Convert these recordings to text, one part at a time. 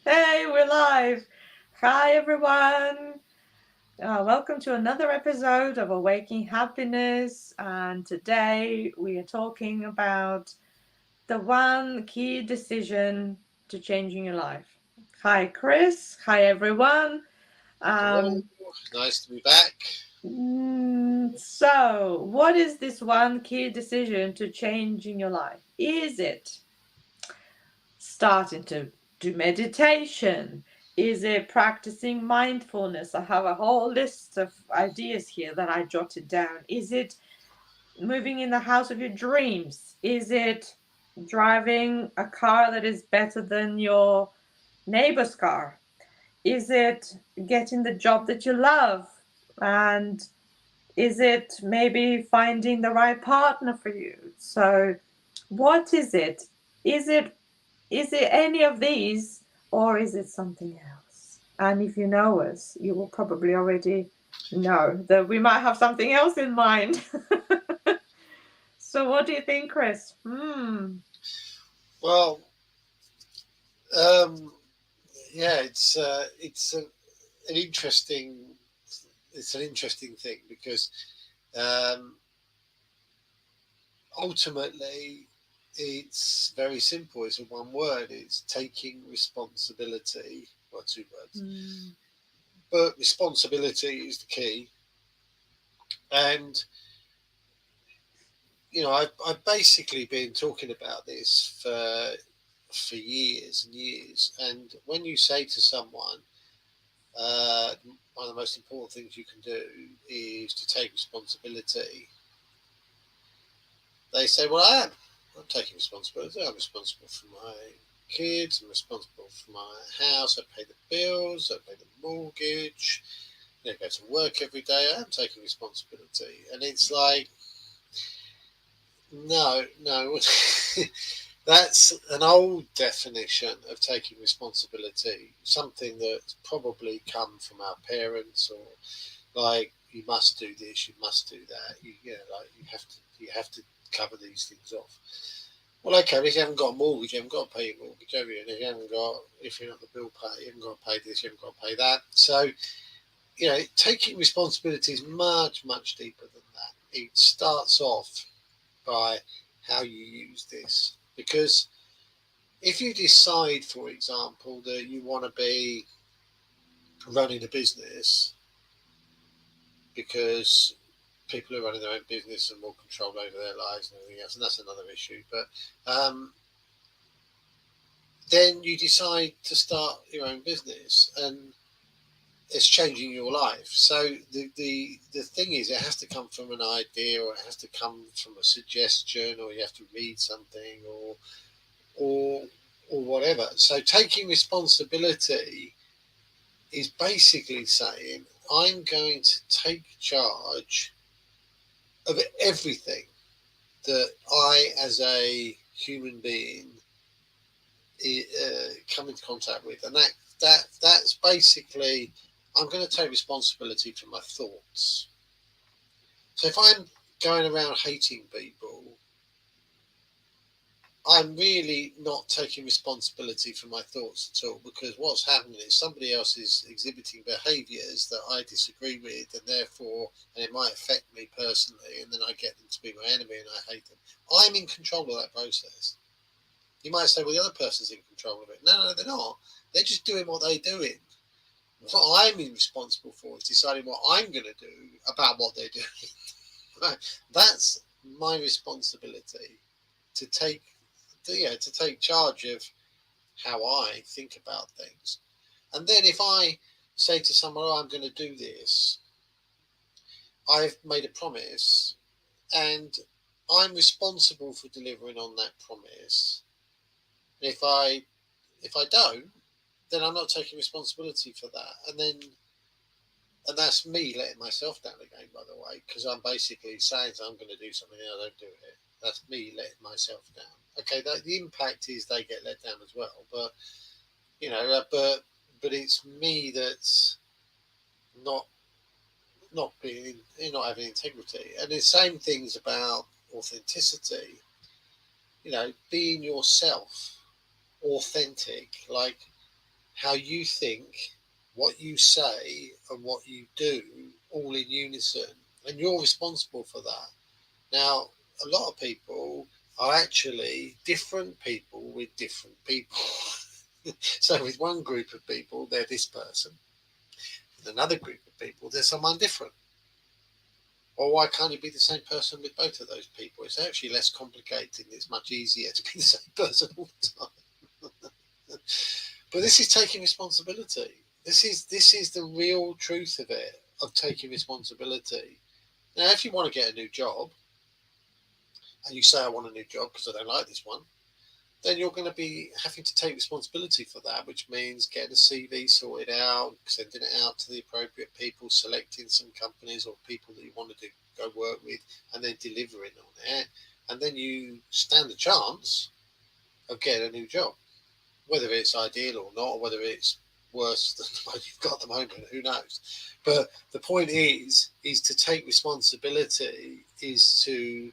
Hey, we're live. Hi, everyone. Welcome to another episode of Awaking Happiness. And today we are talking about the one key decision to changing your life. Hi, Chris. Hi, everyone. Hello, Um, nice to be back. so, what is this one key decision to change in your life? Is it starting to do meditation? Is it practicing mindfulness? I have a whole list of ideas here that I jotted down. Is it moving in the house of your dreams? Is it driving a car that is better than your neighbor's car? Is it getting the job that you love? And is it maybe finding the right partner for you? So, what is it? Is it is it any of these or is it something else? And if you know us, you will probably already know that we might have something else in mind. So, what do you think, Chris? Well, um, yeah, an interesting it's an interesting thing because um, ultimately it's very simple. It's a one word. It's taking responsibility. Well, two words, Mm. but responsibility is the key. And I've basically been talking about this for years and years. And when you say to someone, one of the most important things you can do is to take responsibility. They say, "Well, I am. I'm taking responsibility. I'm responsible for my kids. I'm responsible for my house. I pay the bills. I pay the mortgage. I go to work every day. I'm taking responsibility." And it's like, no. That's an old definition of taking responsibility, something that's probably come from our parents, or like you must do this, you must do that. Like you have to cover these things off. Well, okay, if you haven't got a mortgage, you haven't got to pay your mortgage, have you? And if you're not the bill payer, you haven't got to pay this, you haven't got to pay that. So taking responsibility is much, much deeper than that. It starts off by how you use this, because if you decide, for example, that you want to be running a business because people are running their own business and more control over their lives and everything else, and that's another issue. But then you decide to start your own business, and it's changing your life. So the thing is, it has to come from an idea, or it has to come from a suggestion, or you have to read something, or or whatever. So taking responsibility is basically saying, I'm going to take charge of everything that I, as a human being, come into contact with, and that's basically, I'm going to take responsibility for my thoughts. So if I'm going around hating people, I'm really not taking responsibility for my thoughts at all, because what's happening is somebody else is exhibiting behaviours that I disagree with, and therefore, and it might affect me personally, and then I get them to be my enemy and I hate them. I'm in control of that process. You might say, well, the other person's in control of it. No, they're not. They're just doing what they're doing. What I'm responsible for is deciding what I'm going to do about what they're doing. That's my responsibility, to take to take charge of how I think about things. And then if I say to someone, "Oh, I'm going to do this," I've made a promise, and I'm responsible for delivering on that promise. If I don't, then I'm not taking responsibility for that, and that's me letting myself down again. By the way, because I'm basically saying I'm going to do something and I don't do it. That's me letting myself down. Okay, the impact is they get let down as well, but but it's me that's not not having integrity. And the same things about authenticity. Being yourself, authentic. Like, how you think, what you say, and what you do all in unison, and you're responsible for that. Now, a lot of people are actually different people with different people. So, with one group of people, they're this person. With another group of people, they're someone different. Or why can't you be the same person with both of those people? It's actually less complicated. It's much easier to be the same person all the time. But this is taking responsibility. This is the real truth of it, of taking responsibility. Now, if you want to get a new job, and you say I want a new job because I don't like this one, then you're going to be having to take responsibility for that, which means getting a CV sorted out, sending it out to the appropriate people, selecting some companies or people that you want to go work with, and then delivering on it. And then you stand a chance of getting a new job, whether it's ideal or not, or whether it's worse than the one you've got at the moment, who knows? But the point is to take responsibility, is to,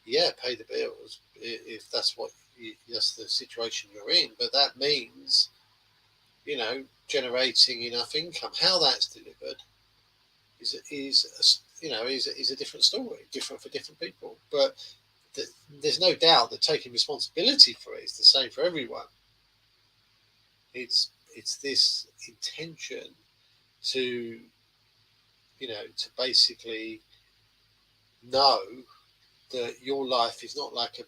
yeah, pay the bills if that's what that's the situation you're in. But that means, generating enough income. How that's delivered is a different story, different for different people. But there's no doubt that taking responsibility for it is the same for everyone. It's this intention to to basically know that your life is not like a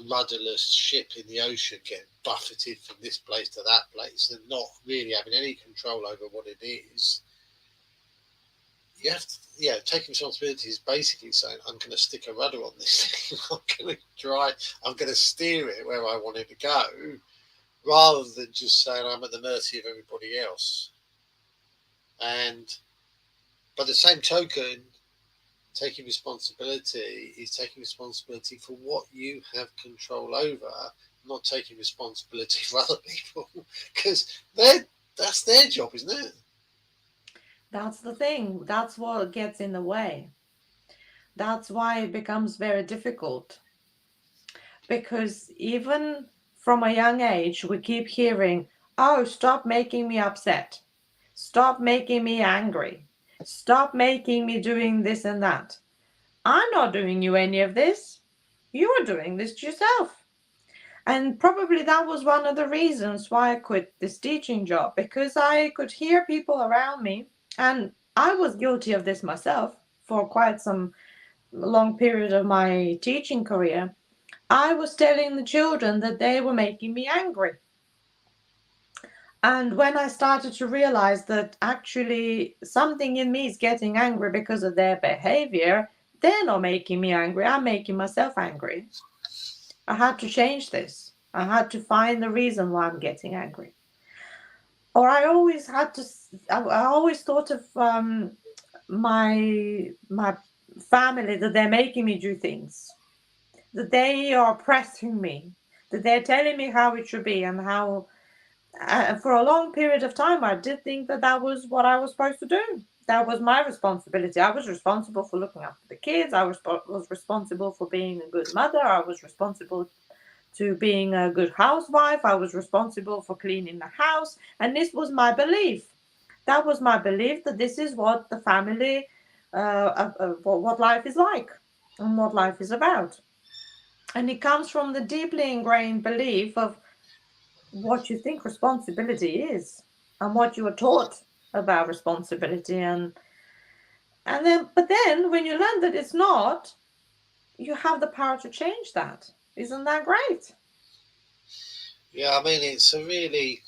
rudderless ship in the ocean getting buffeted from this place to that place and not really having any control over what it is. You have to, taking responsibility is basically saying, I'm going to stick a rudder on this thing. I'm going to steer it where I want it to go, rather than just saying I'm at the mercy of everybody else. And by the same token, taking responsibility is taking responsibility for what you have control over, not taking responsibility for other people, because that's their job, isn't it? That's the thing. That's what gets in the way. That's why it becomes very difficult. Because even from a young age, we keep hearing, oh, stop making me upset. Stop making me angry. Stop making me doing this and that. I'm not doing you any of this. You're doing this to yourself. And probably that was one of the reasons why I quit this teaching job, because I could hear people around me, and I was guilty of this myself for quite some long period of my teaching career. I was telling the children that they were making me angry. And when I started to realize that actually something in me is getting angry because of their behavior, they're not making me angry, I'm making myself angry. I had to change this. I had to find the reason why I'm getting angry. Or I always had to, I always thought of my family, that they're making me do things, that they are oppressing me, that they're telling me how it should be, and how for a long period of time I did think that that was what I was supposed to do. That was my responsibility. I was responsible for looking after the kids. I was responsible for being a good mother. I was responsible to being a good housewife. I was responsible for cleaning the house. And this was my belief. That was my belief, that this is what the family, what life is like and what life is about. And it comes from the deeply ingrained belief of what you think responsibility is and what you are taught about responsibility. But then when you learn that it's not, you have the power to change that. Isn't that great? Yeah, I mean, it's a really,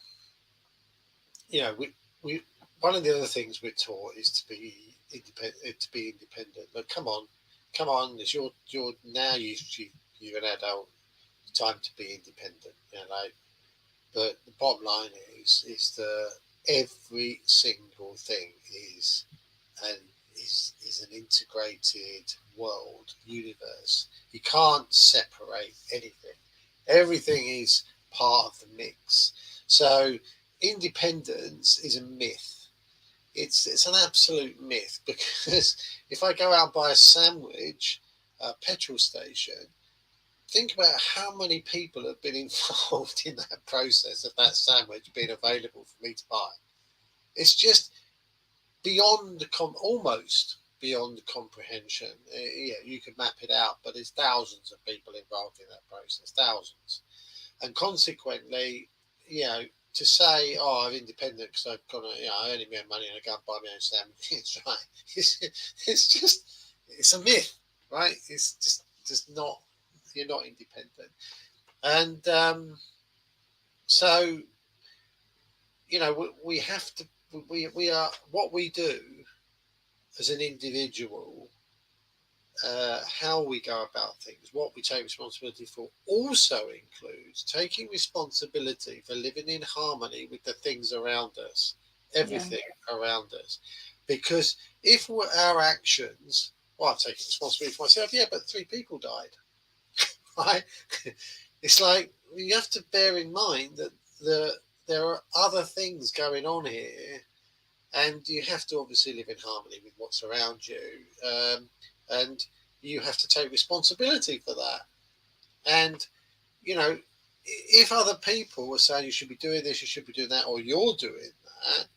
we one of the other things we're taught is to be independent. But come on, it's your now you're an adult. It's time to be independent. But the bottom line is that every single thing and is an integrated world universe. You can't separate anything. Everything is part of the mix. So independence is a myth. It's an absolute myth, because if I go out and buy a sandwich at a petrol station, think about how many people have been involved in that process of that sandwich being available for me to buy. It's just beyond almost beyond comprehension. Yeah, you can map it out, but there's thousands of people involved in that process, thousands, and consequently, you know, to say, "Oh, I'm independent because I've got, I earn my own money and I go and buy my own sandwich," it's right. It's just, it's a myth, right? It's just not. You're not independent, and so we have to. We are what we do as an individual, how we go about things, what we take responsibility for, also includes taking responsibility for living in harmony with the things around us, Yeah. everything around us. Because if our actions, well, I'm taking responsibility for myself, yeah, but 3 people died, right? It's like you have to bear in mind that there are other things going on here, and you have to obviously live in harmony with what's around you, and you have to take responsibility for that. And you know, if other people are saying you should be doing this, you should be doing that, or you're doing that,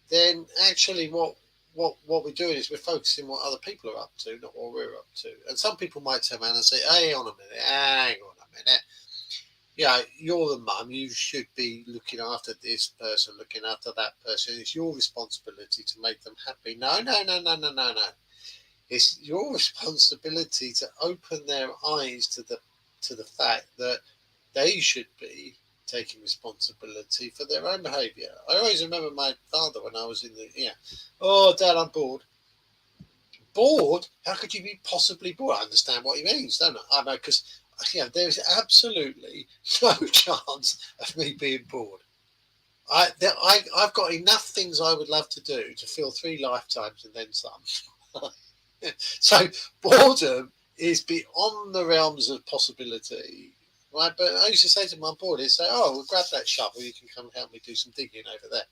then actually what we're doing is we're focusing what other people are up to, not what we're up to. And some people might turn around and say, "Hey, on a minute, hang on a minute. Yeah, you're the mum. You should be looking after this person, looking after that person. It's your responsibility to make them happy." No, no, no, no, no, no, no. It's your responsibility to open their eyes to the fact that they should be taking responsibility for their own behaviour. I always remember my father when I was in the "Oh, Dad, I'm bored." Bored? How could you be possibly bored? I understand what he means, don't I? I know, because there's absolutely no chance of me being bored. I've got enough things I would love to do to fill 3 lifetimes and then some. So boredom is beyond the realms of possibility, right? But I used to say to my board, he'd say, "Oh, well, grab that shovel. You can come and help me do some digging over there."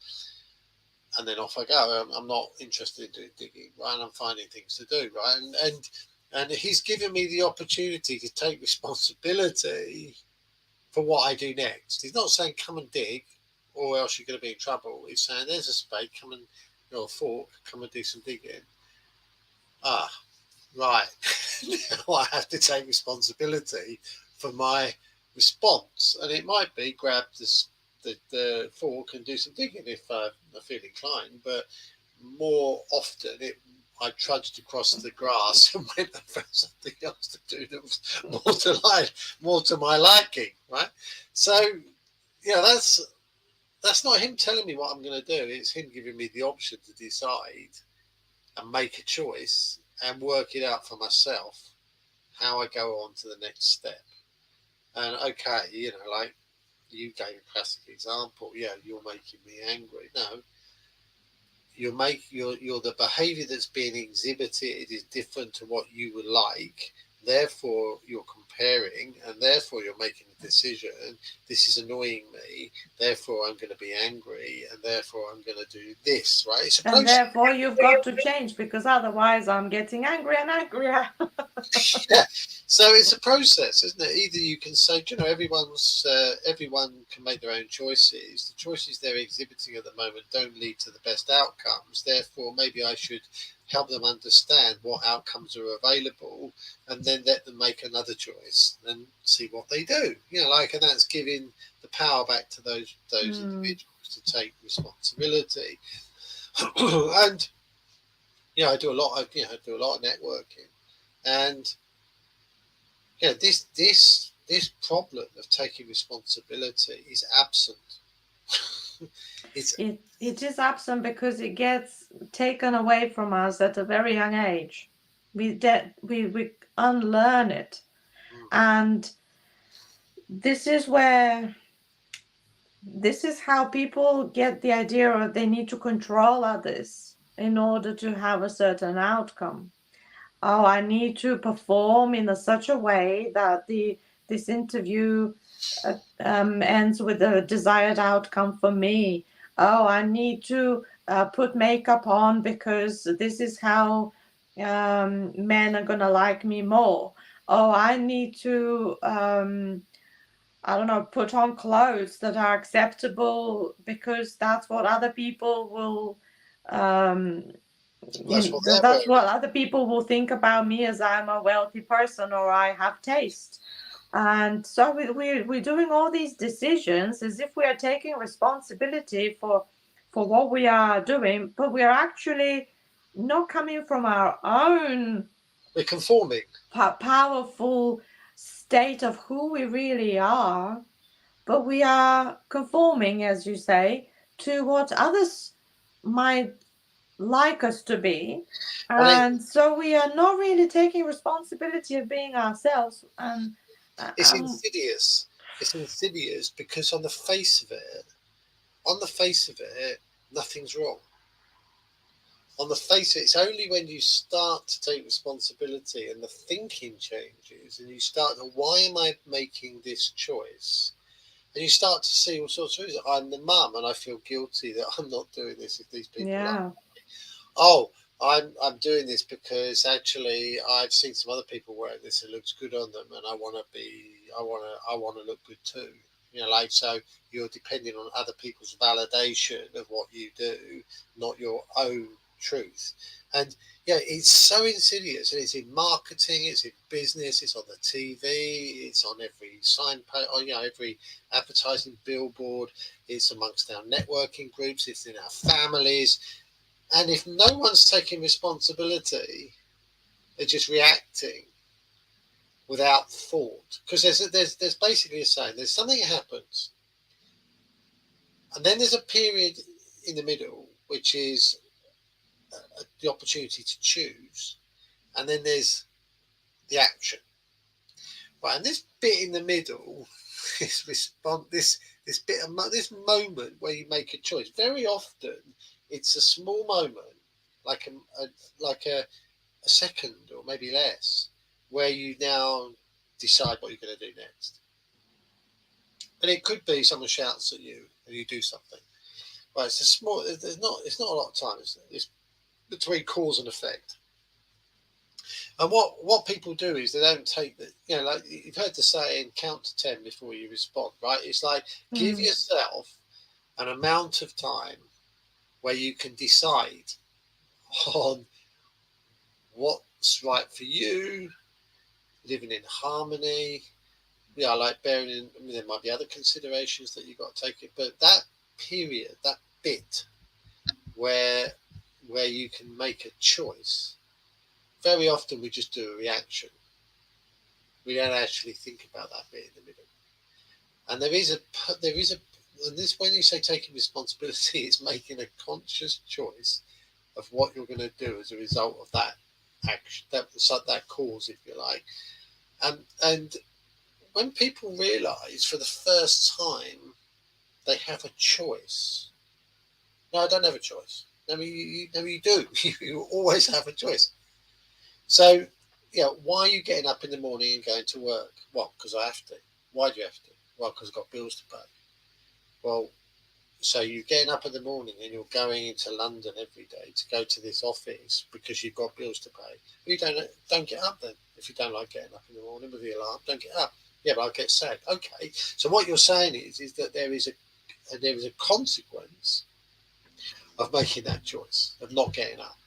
And then off I go. I'm not interested in doing digging, right? And I'm finding things to do, right? And he's given me the opportunity to take responsibility for what I do next. He's not saying come and dig, or else you're going to be in trouble. He's saying there's a spade, come and a fork, come and do some digging. Ah, right. Now I have to take responsibility for my response, and it might be grab the fork and do some digging if I feel inclined, but more often I trudged across the grass and went and found something else to do that was more to my liking, right? So that's not him telling me what I'm going to do. It's him giving me the option to decide and make a choice and work it out for myself how I go on to the next step. And okay, like you gave a classic example. Yeah, you're making me angry. No, you're the behaviour that's being exhibited is different to what you would like. Therefore, you're comparing, and therefore you're making a decision. This is annoying me. Therefore, I'm going to be angry, and therefore I'm going to do this. Right? It's a And process. therefore, you've got to change, because otherwise, I'm getting angrier and angrier. Yeah. So it's a process, isn't it? Either you can say, everyone can make their own choices. The choices they're exhibiting at the moment don't lead to the best outcomes. Therefore, maybe I should help them understand what outcomes are available, and then let them make another choice and see what they do. And that's giving the power back to those individuals to take responsibility. And I do a lot of networking, and this problem of taking responsibility is absent. It is absent because it gets taken away from us at a very young age. We unlearn it, and this is how people get the idea of they need to control others in order to have a certain outcome. Oh, I need to perform in such a way that this interview ends with a desired outcome for me. Oh, I need to put makeup on because this is how men are going to like me more. oh, I need to, I don't know, put on clothes that are acceptable because that's what other people will, That's what they're that's what wearing. other people will think about me as I'm a wealthy person or I have taste. And so we're doing all these decisions as if we are taking responsibility for what we are doing, but we are actually not coming from our own We're conforming. powerful state of who we really are, but we are conforming, as you say, to what others might like us to be. And so we are not really taking responsibility of being ourselves. And It's insidious. It's insidious because on the face of it, nothing's wrong. On the face of it, it's only when you start to take responsibility and the thinking changes and you start to, why am I making this choice? And you start to see all sorts of reasons. I'm the mum and I feel guilty that I'm not doing this if these people are. Oh, I'm doing this because actually I've seen some other people wearing this. It looks good on them, and I want to look good too. You know, like, so you're depending on other people's validation of what you do, not your own truth. And yeah, it's so insidious, and it's in marketing, it's in business, it's on the TV, it's on every signpost, every advertising billboard, it's amongst our networking groups, it's in our families. And if no one's taking responsibility, they're just reacting without thought. Because there's basically a saying, there's something that happens, and then there's a period in the middle, which is the opportunity to choose, and then there's the action. Right, and this bit in the middle, this response, this moment where you make a choice. Very often, it's a small moment, like a second or maybe less, where you now decide what you're going to do next. And it could be someone shouts at you and you do something. Right, it's a small. It's not a lot of time. It's between cause and effect. And what people do is they don't take the, like you've heard the saying, count to 10 before you respond, right? It's like give yourself an amount of time where you can decide on what's right for you, living in harmony. Yeah, like bearing in, there might be other considerations that you've got to take it, but that period, that bit where you can make a choice, very often we just do a reaction. We don't actually think about that bit in the middle. And there is and this, when you say taking responsibility, it's making a conscious choice of what you're going to do as a result of that action, that cause, if you like. And when people realise for the first time they have a choice. No, I don't have a choice. I mean, you do. You always have a choice. So, why are you getting up in the morning and going to work? Well, because I have to. Why do you have to? Well, because I've got bills to pay. Well, so you're getting up in the morning and you're going into London every day to go to this office because you've got bills to pay. You don't get up then. If you don't like getting up in the morning with the alarm, don't get up. Yeah, but I'll get sad. Okay. So what you're saying is that there is a consequence of making that choice, of not getting up.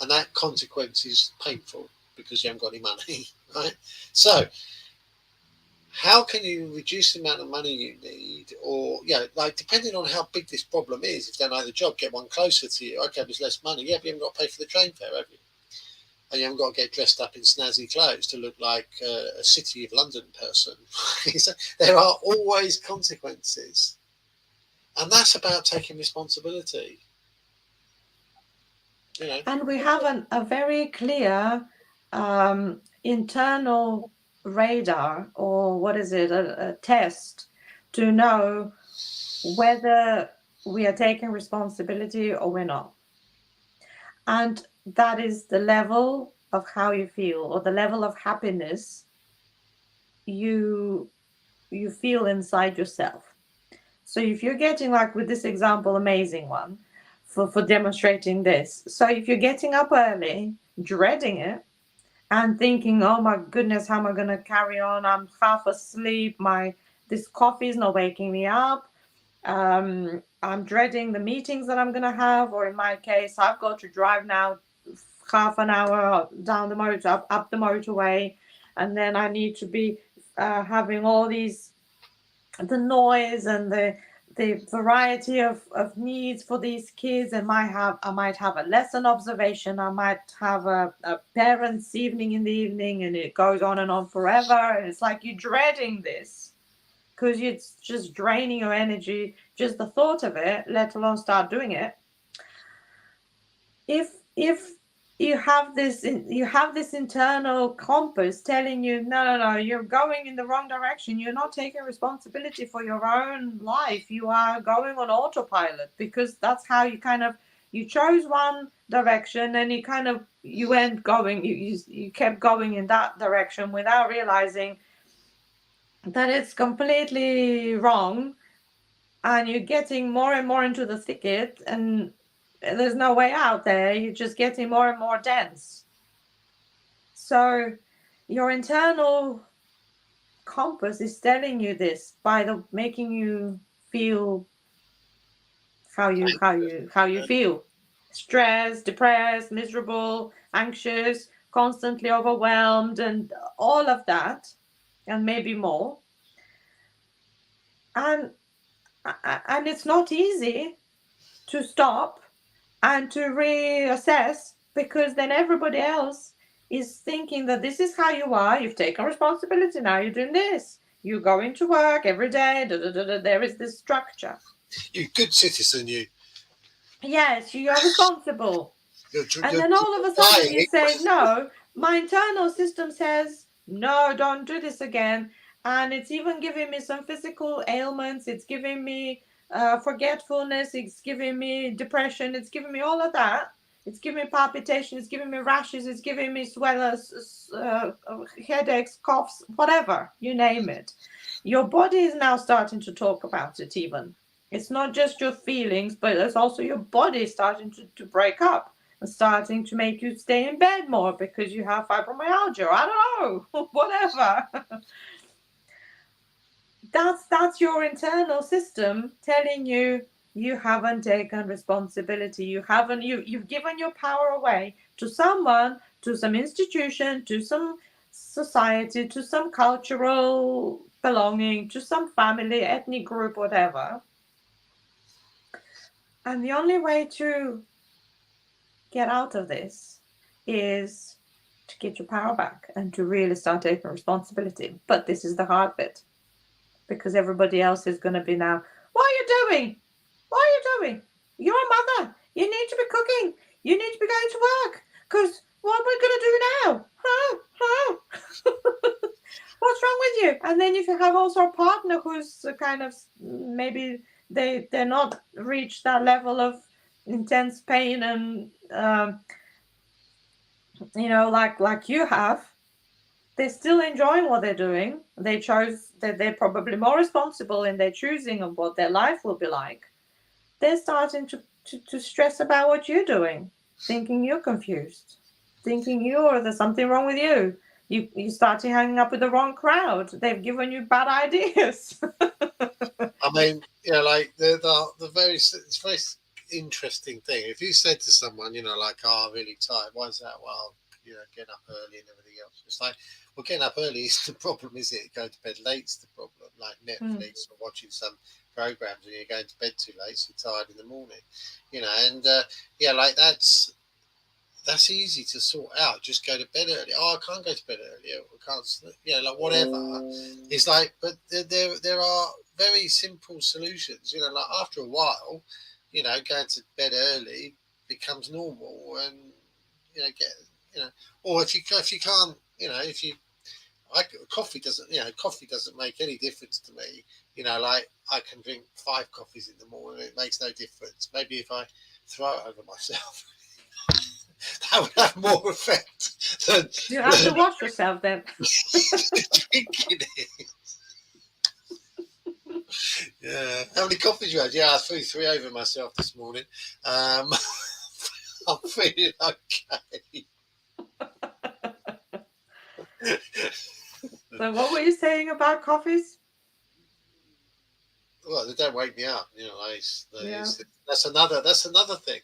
And that consequence is painful because you haven't got any money, right? So how can you reduce the amount of money you need, or like depending on how big this problem is, if they don't have the job, get one closer to you. Okay, there's less money. Yeah, but you haven't got to pay for the train fare, have you? And you haven't got to get dressed up in snazzy clothes to look like a City of London person. So there are always consequences. And that's about taking responsibility. And we have a very clear internal radar, or what is it, a test to know whether we are taking responsibility or we're not. And that is the level of how you feel, or the level of happiness you feel inside yourself. So if you're getting, like with this example, amazing one for demonstrating this. So if you're getting up early, dreading it, and thinking, oh my goodness, how am I going to carry on? I'm half asleep. This coffee is not waking me up. I'm dreading the meetings that I'm going to have, or in my case, I've got to drive now half an hour down the up the motorway, and then I need to be having all the noise and the variety of needs for these kids. And I might have a lesson observation, I might have a parents' evening in the evening, and it goes on and on forever. And it's like you're dreading this because it's just draining your energy, just the thought of it, let alone start doing it. If you have this internal compass telling you, no, you're going in the wrong direction, you're not taking responsibility for your own life, you are going on autopilot, because that's how you chose one direction, and you went going, you kept going in that direction without realizing that it's completely wrong, and you're getting more and more into the thicket, and there's no way out there. You're just getting more and more dense. So your internal compass is telling you this by making you feel how you feel: stressed, depressed, miserable, anxious, constantly overwhelmed, and all of that, and maybe more. And it's not easy to stop and to reassess, because then everybody else is thinking that this is how you are, you've taken responsibility, now you're doing this, you're going to work every day, there is this structure. You good citizen, you. Yes, you are responsible. And then all of a sudden you say, no, my internal system says, no, don't do this again. And it's even giving me some physical ailments. It's giving me forgetfulness. It's giving me depression. It's giving me all of that. It's giving me palpitation. It's giving me rashes. It's giving me swellers, headaches, coughs, whatever, you name it. Your body is now starting to talk about it even. It's not just your feelings, but it's also your body starting to break up and starting to make you stay in bed more because you have fibromyalgia. I don't know, whatever. That's your internal system telling you you haven't taken responsibility. You've given your power away to someone, to some institution, to some society, to some cultural belonging, to some family, ethnic group, whatever. And the only way to get out of this is to get your power back and to really start taking responsibility. But this is the hard bit, because everybody else is going to be now, what are you doing? What are you doing? You're a mother. You need to be cooking. You need to be going to work. Because what are we going to do now? What's wrong with you? And then if you have also a partner who's kind of, maybe they're not reached that level of intense pain and like you have, they're still enjoying what they're doing. They chose that they're probably more responsible in their choosing of what their life will be like. They're starting to stress about what you're doing, thinking you're confused, thinking there's something wrong with you. You start hanging up with the wrong crowd. They've given you bad ideas. I mean, like the very interesting thing. If you said to someone, like, oh, I'm really tired, why is that? Well, getting up early and everything else. It's like, well, getting up early is the problem, is it? Going to bed late's the problem. Like Netflix or watching some programs and you're going to bed too late, so you're tired in the morning. And like that's easy to sort out. Just go to bed early. Oh, I can't go to bed early. I can't, like whatever. It's like, but there are very simple solutions. Like after a while, going to bed early becomes normal, and or if you can't, coffee doesn't make any difference to me. Like I can drink 5 coffees in the morning, it makes no difference. Maybe if I throw it over myself, that would have more effect than you have to wash yourself then. drinking it. Yeah. How many coffees you had? Yeah, I threw 3 over myself this morning. I'm feeling okay. So what were you saying about coffees? Well, they don't wake me up. Yeah. That's another thing.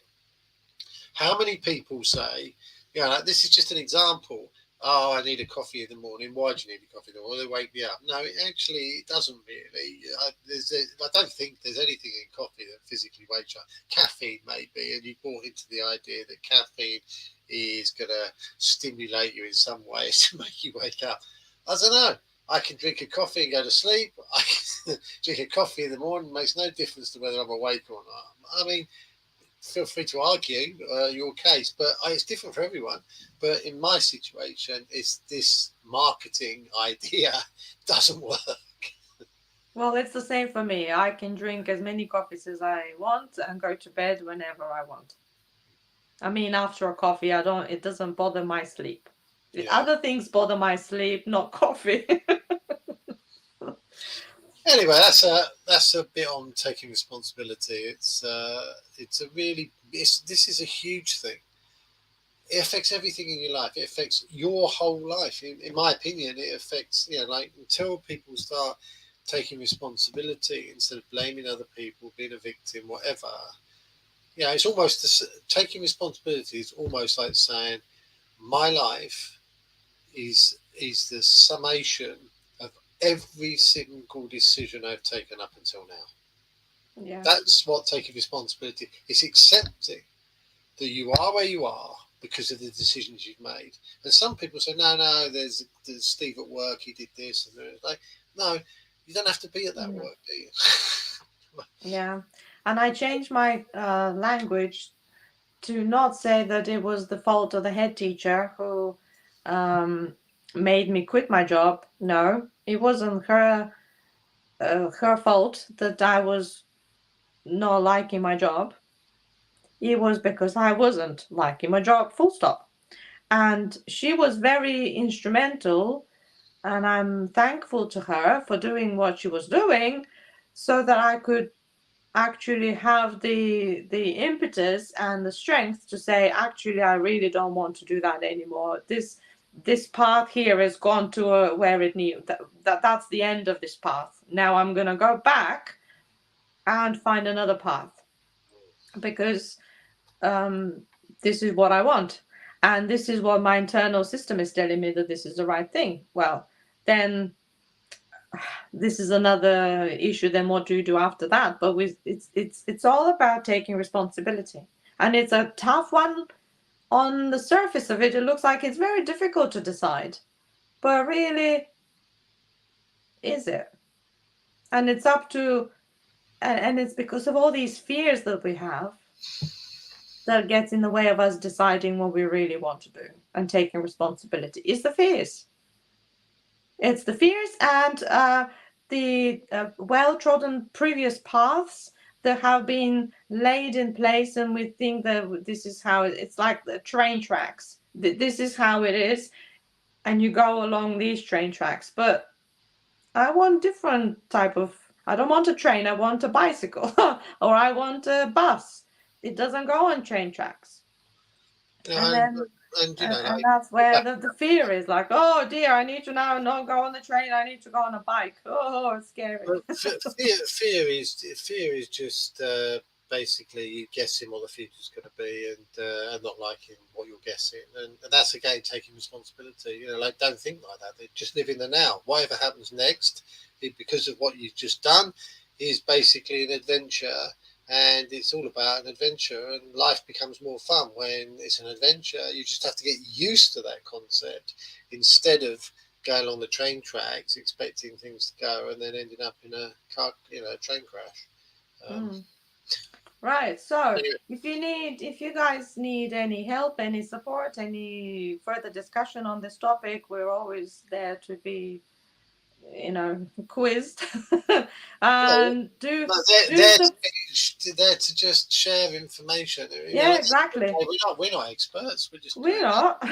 How many people say, like, this is just an example. Oh, I need a coffee in the morning. Why do you need a coffee in the morning? Well, they wake me up. No, it doesn't really. I don't think there's anything in coffee that physically wakes you up. Caffeine, maybe, and you bought into the idea that caffeine is going to stimulate you in some way to make you wake up. I don't know. I can drink a coffee and go to sleep. I can drink a coffee in the morning. It makes no difference to whether I'm awake or not. I mean, feel free to argue your case, but it's different for everyone. But in my situation, it's this marketing idea doesn't work. Well, it's the same for me. I can drink as many coffees as I want and go to bed whenever I want. I mean, after a coffee, it doesn't bother my sleep. Yeah. Other things bother my sleep, not coffee. Anyway, that's a bit on taking responsibility. It's this is a huge thing. It affects everything in your life. It affects your whole life. In my opinion, it affects, like, until people start taking responsibility instead of blaming other people, being a victim, whatever. It's almost taking responsibility is almost like saying my life is the summation of every single decision I've taken up until now. Yeah. That's what taking responsibility is. Accepting that you are where you are because of the decisions you've made. And some people say, no, there's Steve at work, he did this. And it's like, no, you don't have to be at that work, do you? Yeah. And I changed my language to not say that it was the fault of the head teacher who made me quit my job. No, it wasn't her fault that I was not liking my job. It was because I wasn't liking my job, full stop. And she was very instrumental, and I'm thankful to her for doing what she was doing so that I could actually have the impetus and the strength to say, actually, I really don't want to do that anymore. This path here has gone to where it needs. That's the end of this path. Now I'm going to go back and find another path, because this is what I want, and this is what my internal system is telling me, that this is the right thing. Well, then this is another issue. Then what do you do after that? But it's all about taking responsibility, and it's a tough one. On the surface of it, it looks like it's very difficult to decide, but really, is it? And it's up to, and it's because of all these fears that we have that gets in the way of us deciding what we really want to do and taking responsibility. It's the fears. It's the fears and the well-trodden previous paths that have been laid in place, and we think that this is how it's like the train tracks. This is how it is, and you go along these train tracks. But I want different type of. I don't want a train. I want a bicycle, or I want a bus. It doesn't go on train tracks. And that's where the fear is, like, oh dear, I need to now not go on the train, I need to go on a bike. Oh, it's scary. Fear is just basically you guessing what the future's going to be, and not liking what you're guessing, and that's again taking responsibility. Like, don't think like that. They just live in the now. Whatever happens next, because of what you've just done, is basically an adventure. And it's all about an adventure, and life becomes more fun when it's an adventure. You just have to get used to that concept instead of going along the train tracks expecting things to go and then ending up in a car, train crash. Right. So anyway, if you guys need any help, any support, any further discussion on this topic, we're always there to be quizzed. And they're to just share information. Exactly. We're not experts. We're not.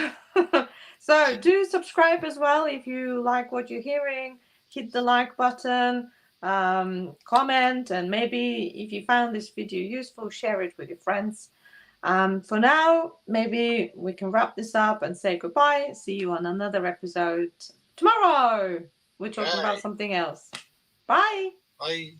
So do subscribe as well if you like what you're hearing. Hit the like button, comment, and maybe if you found this video useful, share it with your friends. For now, maybe we can wrap this up and say goodbye. See you on another episode tomorrow. We're talking about something else. Bye. Bye.